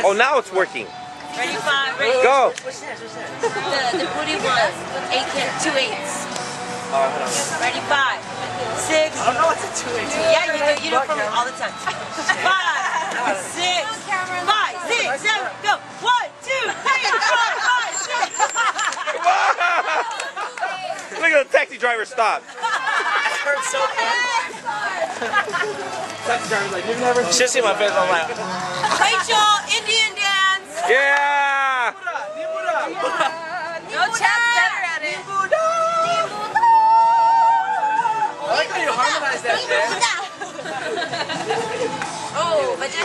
Oh, now it's working. Ready, 5, ready. Go. The booty was 2 8s. Ready, 5, 6. I don't know what's a 2 8. Yeah, you do it for me all the time. 5, 6, 5, 6, 7, go. 1, 2, 3, 4, 5, 6. Come on! Look at the taxi driver stop. That hurts so bad. Taxi driver's like, you've never. You should see my face. I'm like, Rachel, Indian dance. Yeah! No Chad's better at it. I like how you harmonize that shit.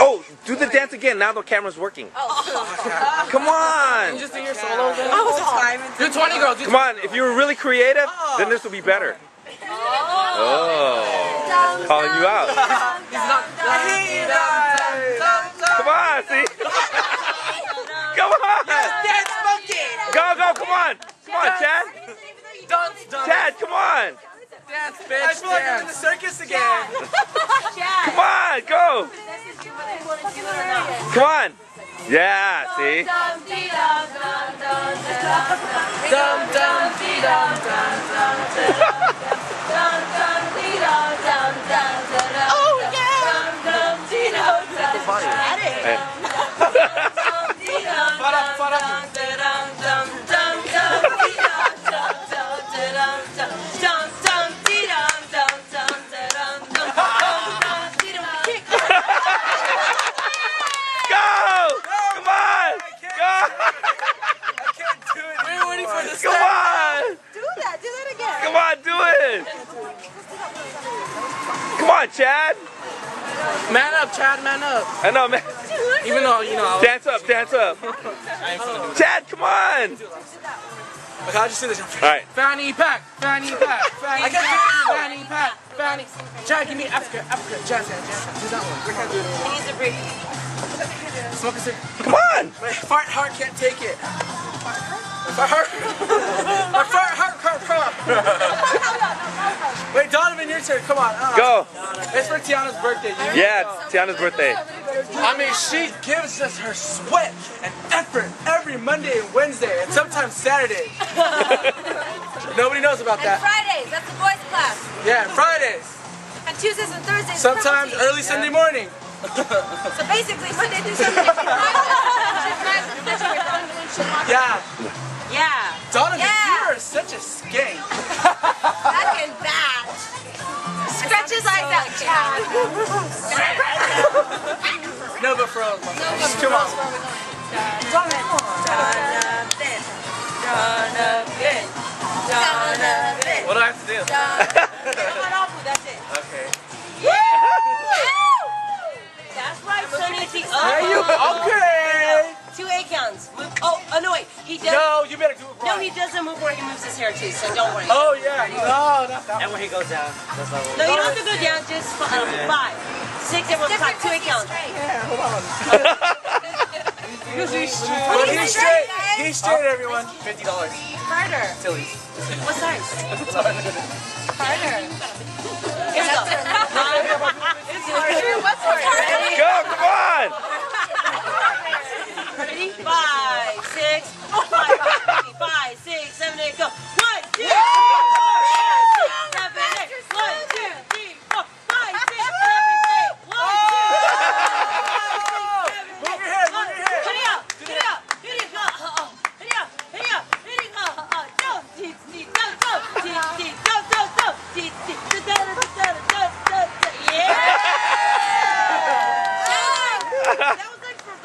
Oh, do the dance again. Now the camera's working. Come on. You just do your solos then? Do 20, girls. Do 20. Come on. If you were really creative, then this would be better. Oh. Calling you out. He's not. Come on, see? Come on. Dance monkey. Go, go, come on. Come on, Chad. Dance, dance. Chad, come on. Dance, bitch. I feel like I'm in the circus again. Come on, go. Come on. Yeah, see? Oh, yeah. Come on! Do that again. Come on, do it! Come on, Chad! Man up, Chad, man up. I know, man. Even though, you know. Dance up, dance up. Chad, come on! Okay, I'll just do this. Alright. Fanny pack, fanny pack, fanny pack, fanny pack, fanny. Chad, give me Africa, jazz hand. Do that one. We can't do it anymore. He needs a break. Smoke a cigarette. Come on! My fart heart can't take it. My fart heart. Wait, Donovan, your turn. Come on. Go! It's for Tiana's birthday. Yeah, it's Tiana's birthday. I mean, she gives us her sweat and effort every Monday and Wednesday, and sometimes Saturday. Nobody knows about And that. Fridays, that's the boys' class. Yeah, Fridays. And Tuesdays and Thursdays. Sometimes penalty. early Sunday morning. So basically, Monday through Sunday. Yeah. Yeah. Donovan, Yeah. you are such a skank. Back and back. Scratch his eyes out, Chad. No, but for real. Come on. Donovan. What do I have to do? That's it. Okay. That's right, Sonny. There you okay. 2 8 counts. Oh, no, wait. He does. No, you better do it. No, he doesn't move where he moves his hair too, so don't worry. Oh, yeah. No, not that And one. when he goes down, that's not No, you don't have to go down. Just 5, 6, everyone 5, 2 8 counts. Yeah, hold on. He's straight. But he's straight. He's straight, everyone. $50. Carter. Tilly's. What size? Carter. Here we go. Carter, what's harder? Go, come on! Ready? 5, 6, 5, 6, 7, 8, go. 1, 2, 3, 4, 5, 6, 7, 8. 1, 2, 3, 4, 5, 6, 7, 8. 1, 2, 3, 4, 5, 6, 7, 8. Move your head, move your head. Hit it up, hit it up, hit it up, hit it up, hit it up, hit it up. Go, go, yeah. That was like for